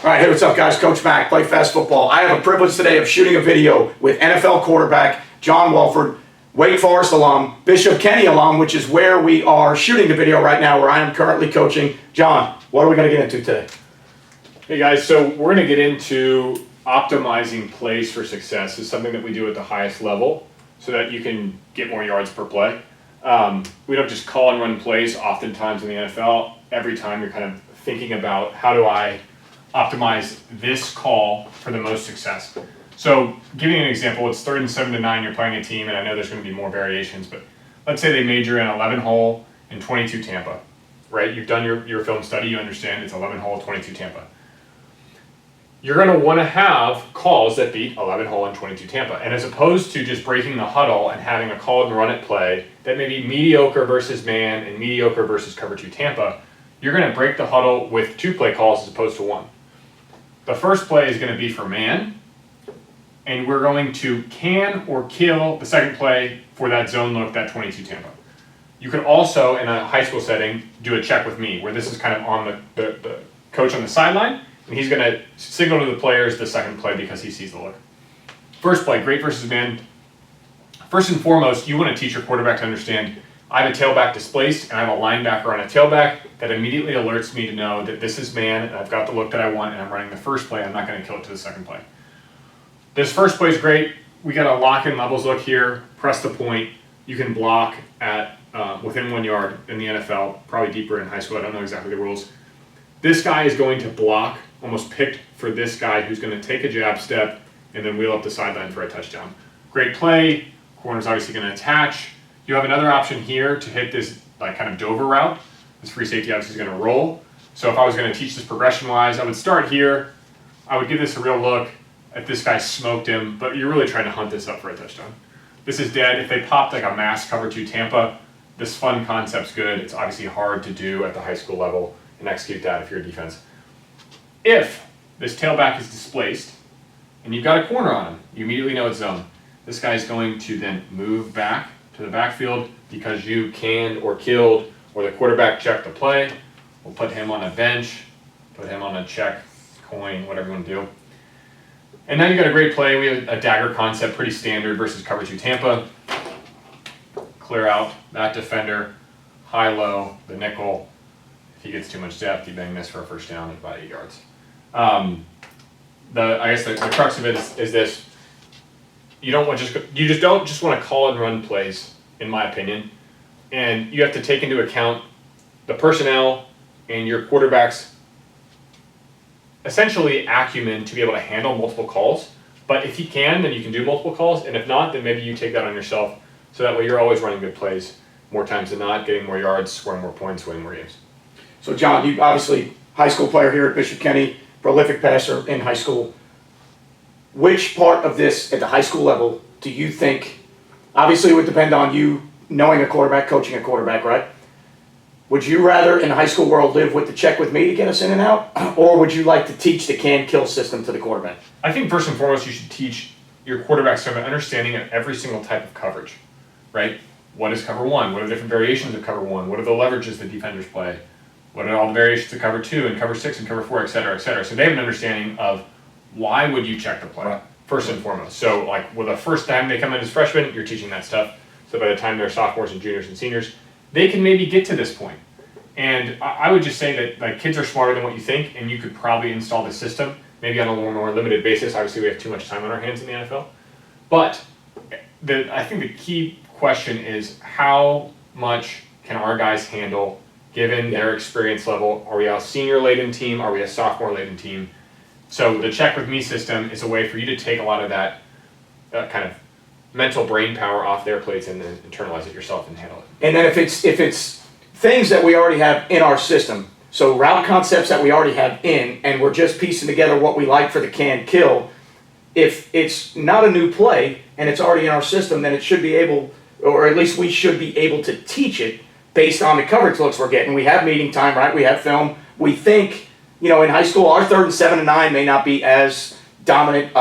All right, hey, what's up, guys? Coach Mack, Play Fast Football. I have a privilege today of shooting a video with NFL quarterback John Wolford, Wake Forest alum, Bishop Kenny alum, which is where we are shooting the video right now, where I am currently coaching. John, what are we going to get into today? Hey guys, so we're going to get into optimizing plays for success. It's something that we do at the highest level so that you can get more yards per play. We don't just call and run plays oftentimes in the NFL. Every time you're kind of thinking about how do I optimize this call for the most success. So giving an example, it's 3rd and 7 to 9, you're playing a team, and I know there's going to be more variations, but let's say they major in 11 hole and 22 Tampa, right? You've done your film study, you understand it's 11 hole, 22 Tampa. You're going to want to have calls that beat 11 hole and 22 Tampa. And as opposed to just breaking the huddle and having a call and run it play that may be mediocre versus man and mediocre versus cover 2 Tampa, you're going to break the huddle with 2 play calls as opposed to 1. The first play is going to be for man, and we're going to can or kill the second play for that zone look, that 22 Tampa. You could also, in a high school setting, do a check with me, where this is kind of on the coach on the sideline, and he's going to signal to the players the second play because he sees the look. First play, great versus man. First and foremost, you want to teach your quarterback to understand, I have a tailback displaced, and I have a linebacker on a tailback that immediately alerts me to know that this is man, and I've got the look that I want, and I'm running the first play. I'm not going to kill it to the second play. This first play is great. We got a lock and levels look here. Press the point. You can block at within 1 yard in the NFL, probably deeper in high school. I don't know exactly the rules. This guy is going to block, almost picked for this guy who's going to take a jab step and then wheel up the sideline for a touchdown. Great play. Corner's obviously going to attach. You have another option here to hit this like kind of Dover route. This free safety obviously is going to roll. So if I was going to teach this progression-wise, I would start here. I would give this a real look. If this guy smoked him, but you're really trying to hunt this up for a touchdown. This is dead. If they popped like a mass cover 2 Tampa, this fun concept's good. It's obviously hard to do at the high school level and execute that if you're a defense. If this tailback is displaced and you've got a corner on him, you immediately know it's zone. This guy's going to then move back to the backfield because you canned or killed or the quarterback checked the play. We'll put him on a bench, put him on a check, coin, whatever you want to do. And now you got a great play. We have a dagger concept, pretty standard versus cover 2 Tampa. Clear out that defender, high-low, the nickel. If he gets too much depth, you bang this for a first down at about 8 yards. I guess the crux of it is this. You don't want don't just want to call and run plays, in my opinion, and you have to take into account the personnel and your quarterback's essentially acumen to be able to handle multiple calls. But if he can, then you can do multiple calls, and if not, then maybe you take that on yourself, so that way you're always running good plays more times than not, getting more yards, scoring more points, winning more games. So, John, you obviously high school player here at Bishop Kenny, prolific passer in high school. Which part of this at the high school level do you think, obviously it would depend on you knowing a quarterback, coaching a quarterback, right? Would you rather in the high school world live with the check with me to get us in and out, or would you like to teach the can-kill system to the quarterback? I think first and foremost you should teach your quarterback some understanding of every single type of coverage, right? What is cover 1? What are the different variations of cover 1? What are the leverages that defenders play? What are all the variations of cover 2 and cover 6 and cover 4, et cetera, et cetera. So they have an understanding of why would you check the play, first and foremost. So like with the first time they come in as freshmen, you're teaching that stuff. So by the time they're sophomores and juniors and seniors, they can maybe get to this point. And I would just say that like kids are smarter than what you think, and you could probably install the system maybe on a little more limited basis. Obviously, we have too much time on our hands in the NFL. But I think the key question is how much can our guys handle given their experience level? Are we a senior-laden team? Are we a sophomore-laden team? So the check with me system is a way for you to take a lot of that kind of mental brain power off their plates and then internalize it yourself and handle it. And then if it's things that we already have in our system, so route concepts that we already have in, and we're just piecing together what we like for the can-kill, if it's not a new play and it's already in our system, then it should be able, or at least we should be able to teach it based on the coverage looks we're getting. We have meeting time, right? We have film. We think, in high school, our 3rd and 7 to 9 may not be as dominant,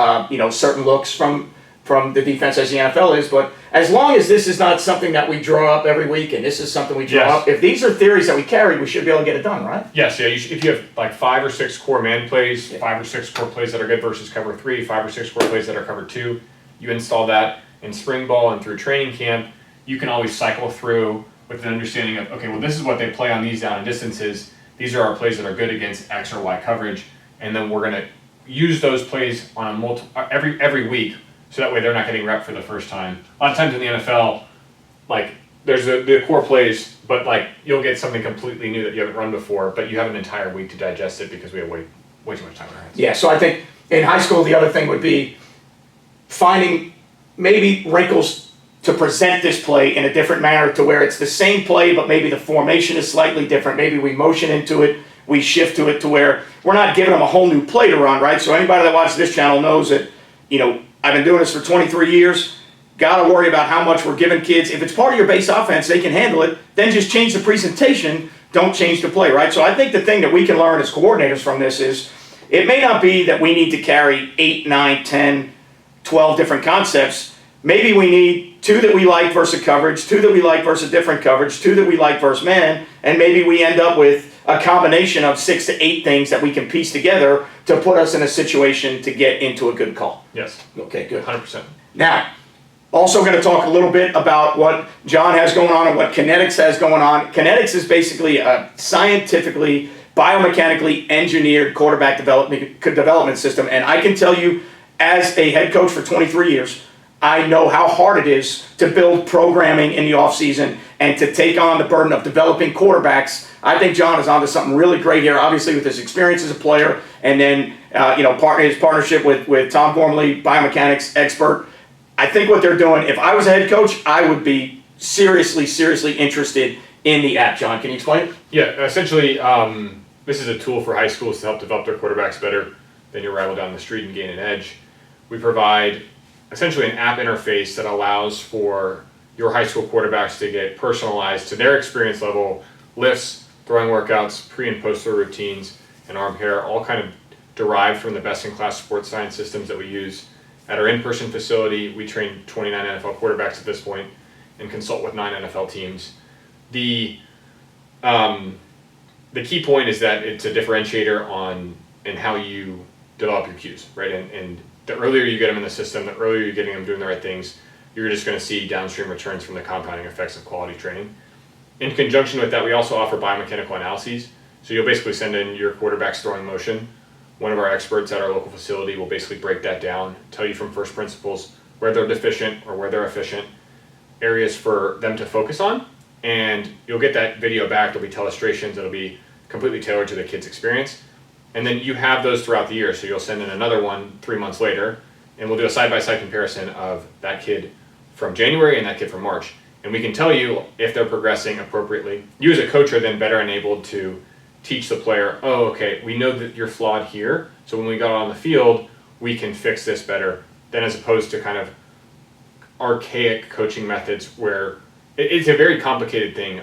certain looks from from the defense as the NFL is, but as long as this is not something that we draw up every week and this is something we draw up, if these are theories that we carry, we should be able to get it done, right? Yes, yeah. If you have like 5 or 6 core man plays, 5 or 6 core plays that are good versus cover 3, 5 or 6 core plays that are cover 2, you install that in spring ball and through training camp. You can always cycle through with an understanding of, okay, well, this is what they play on these down and distances. These are our plays that are good against X or Y coverage, and then we're going to use those plays on a every week, so that way they're not getting rep for the first time. A lot of times in the NFL, like there's the core plays, but like you'll get something completely new that you haven't run before, but you have an entire week to digest it because we have way too much time on our hands. Yeah, so I think in high school the other thing would be finding maybe wrinkles to present this play in a different manner to where it's the same play, but maybe the formation is slightly different. Maybe we motion into it, we shift to it to where we're not giving them a whole new play to run, right? So anybody that watches this channel knows that, I've been doing this for 23 years. Got to worry about how much we're giving kids. If it's part of your base offense, they can handle it. Then just change the presentation. Don't change the play, right? So I think the thing that we can learn as coordinators from this is it may not be that we need to carry 8, 9, 10, 12 different concepts. Maybe we need 2 that we like versus coverage, 2 that we like versus different coverage, 2 that we like versus man, and maybe we end up with a combination of 6 to 8 things that we can piece together to put us in a situation to get into a good call. Yes. Okay, good. 100%. Now, also going to talk a little bit about what John has going on and what Kinetics has going on. Kinetics is basically a scientifically, biomechanically engineered quarterback development system, and I can tell you, as a head coach for 23 years, I know how hard it is to build programming in the offseason and to take on the burden of developing quarterbacks. I think John is onto something really great here, obviously with his experience as a player, and then his partnership with Tom Gormley, biomechanics expert. I think what they're doing, if I was a head coach, I would be seriously interested in the app. John, can you explain it? Yeah, essentially, this is a tool for high schools to help develop their quarterbacks better than your rival down the street and gain an edge. We provide essentially an app interface that allows for your high school quarterbacks to get personalized to their experience level, lifts, throwing workouts, pre and post throw routines, and arm hair, all kind of derived from the best-in-class sports science systems that we use at our in-person facility. We train 29 NFL quarterbacks at this point and consult with 9 NFL teams. The key point is that it's a differentiator in how you develop your cues, right? And the earlier you get them in the system, the earlier you're getting them doing the right things, you're just going to see downstream returns from the compounding effects of quality training. In conjunction with that, we also offer biomechanical analyses. So you'll basically send in your quarterback's throwing motion. One of our experts at our local facility will basically break that down, tell you from first principles where they're deficient or where they're efficient, areas for them to focus on, and you'll get that video back. There'll be illustrations that'll be completely tailored to the kid's experience. And then you have those throughout the year, so you'll send in another one 3 months later, and we'll do a side-by-side comparison of that kid from January and that kid from March. And we can tell you if they're progressing appropriately. You as a coach are then better enabled to teach the player, oh, okay, we know that you're flawed here, so when we go on the field, we can fix this better, than as opposed to kind of archaic coaching methods where it's a very complicated thing,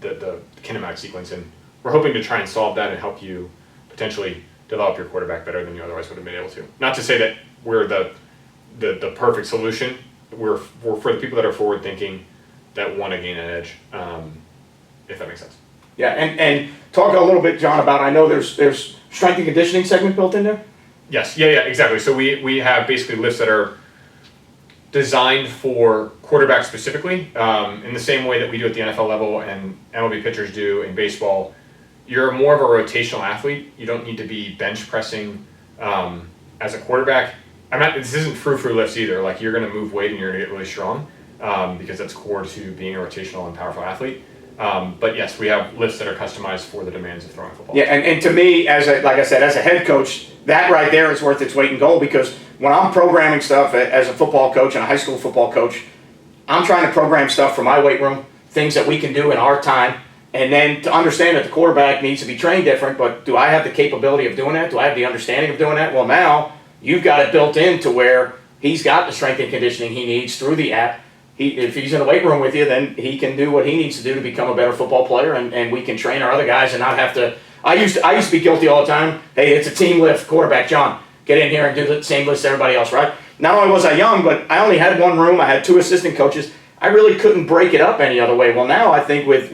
the kinematic sequence, and we're hoping to try and solve that and help you potentially develop your quarterback better than you otherwise would have been able to. Not to say that we're the perfect solution. We're for the people that are forward thinking, that want to gain an edge, if that makes sense. Yeah, and talk a little bit, John, about, I know there's strength and conditioning segment built in there? Yes, yeah, exactly. So we have basically lifts that are designed for quarterbacks specifically, in the same way that we do at the NFL level and MLB pitchers do in baseball. You're more of a rotational athlete. You don't need to be bench pressing as a quarterback. This isn't frou-frou lifts either. Like, you're going to move weight and you're going to get really strong because that's core to being a rotational and powerful athlete. But yes, we have lifts that are customized for the demands of throwing football. Yeah, and to me, like I said, as a head coach, that right there is worth its weight in gold, because when I'm programming stuff as a football coach and a high school football coach, I'm trying to program stuff for my weight room, things that we can do in our time, and then to understand that the quarterback needs to be trained different, but do I have the capability of doing that? Do I have the understanding of doing that? Well, now you've got it built in to where he's got the strength and conditioning he needs through the app. If he's in the weight room with you, then he can do what he needs to do to become a better football player, and we can train our other guys and not have to. I used to be guilty all the time. Hey, it's a team lift, quarterback John, get in here and do the same list as everybody else, right? not only was I young, but I only had one room. I had 2 assistant coaches. I really couldn't break it up any other way. Well, now I think with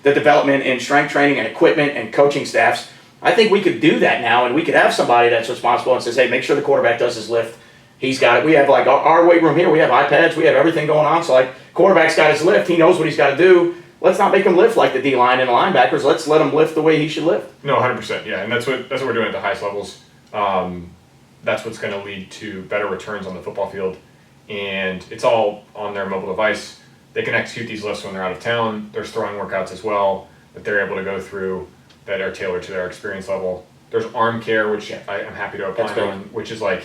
the development in strength training and equipment and coaching staffs, I think we could do that now, and we could have somebody that's responsible and says, hey, make sure the quarterback does his lift. He's got it. We have like our weight room here. We have iPads. We have everything going on. So like quarterback's got his lift. He knows what he's got to do. Let's not make him lift like the D-line and the linebackers. Let's let him lift the way he should lift. No, 100%. Yeah, and that's what we're doing at the highest levels. That's what's going to lead to better returns on the football field, and it's all on their mobile device. They can execute these lifts when they're out of town. There's throwing workouts as well that they're able to go through that are tailored to their experience level. There's arm care, which I'm happy to apply on, which is like,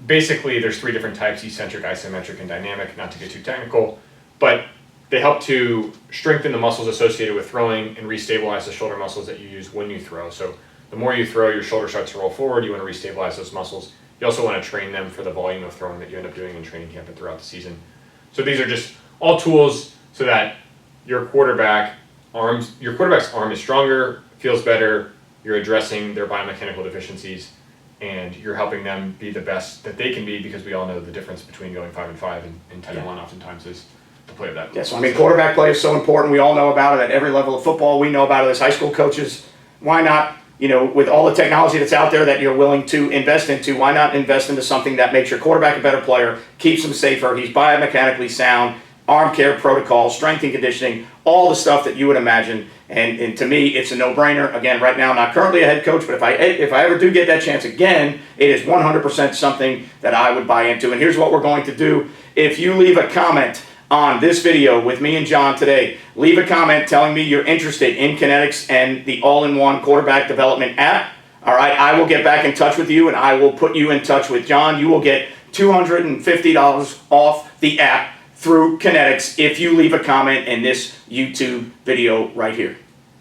basically there's 3 different types: eccentric, isometric, and dynamic, not to get too technical, but they help to strengthen the muscles associated with throwing and restabilize the shoulder muscles that you use when you throw. So the more you throw, your shoulder starts to roll forward. You want to restabilize those muscles. You also want to train them for the volume of throwing that you end up doing in training camp and throughout the season. So these are just all tools so that your quarterback's arm is stronger, feels better, you're addressing their biomechanical deficiencies, and you're helping them be the best that they can be, because we all know the difference between going 5-5 and 10-1 oftentimes is the play of that. Yeah, so I mean, quarterback play is so important. We all know about it at every level of football. We know about it as high school coaches. Why not, with all the technology that's out there that you're willing to invest into, why not invest into something that makes your quarterback a better player, keeps him safer, he's biomechanically sound, arm care protocols, strength and conditioning, all the stuff that you would imagine. And to me, it's a no-brainer. Again, right now, I'm not currently a head coach, but if I ever do get that chance again, it is 100% something that I would buy into. And here's what we're going to do. If you leave a comment on this video with me and John today, leave a comment telling me you're interested in Kinetics and the all-in-one quarterback development app. All right, I will get back in touch with you, and I will put you in touch with John. You will get $250 off the app through Kinetics if you leave a comment in this YouTube video right here.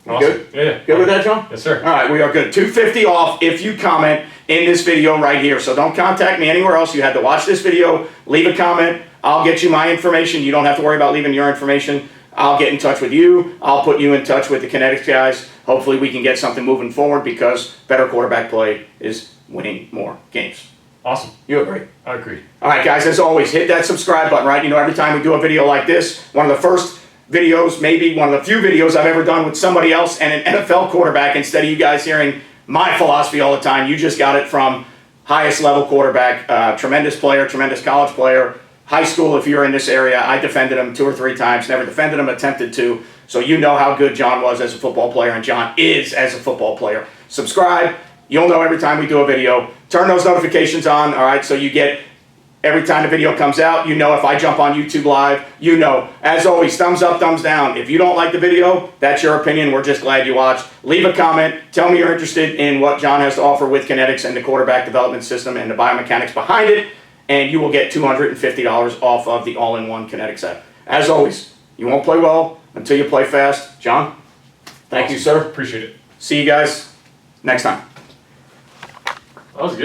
Awesome. Good? Yeah. Good with that, John? Yes, sir. All right, we are good. $250 off if you comment in this video right here. So don't contact me anywhere else. You had to watch this video, leave a comment. I'll get you my information. You don't have to worry about leaving your information. I'll get in touch with you. I'll put you in touch with the Kinetics guys. Hopefully we can get something moving forward, because better quarterback play is winning more games. Awesome. You agree? I agree. All right, guys, as always, hit that subscribe button, right? Every time we do a video like this, one of the first videos, maybe one of the few videos I've ever done with somebody else and an NFL quarterback, instead of you guys hearing my philosophy all the time. You just got it from highest level quarterback, tremendous player, tremendous college player, high school if you're in this area. I defended him 2 or 3 times, never defended him, attempted to. So you know how good John was as a football player, and John is as a football player. Subscribe. You'll know every time we do a video. Turn those notifications on, all right, so you get every time the video comes out. You know if I jump on YouTube Live, you know. As always, thumbs up, thumbs down. If you don't like the video, that's your opinion. We're just glad you watched. Leave a comment. Tell me you're interested in what John has to offer with Kinetics and the quarterback development system and the biomechanics behind it, and you will get $250 off of the all-in-one Kinetics app. As always, you won't play well until you play fast. John, thank you, sir. Appreciate it. See you guys next time. That was good.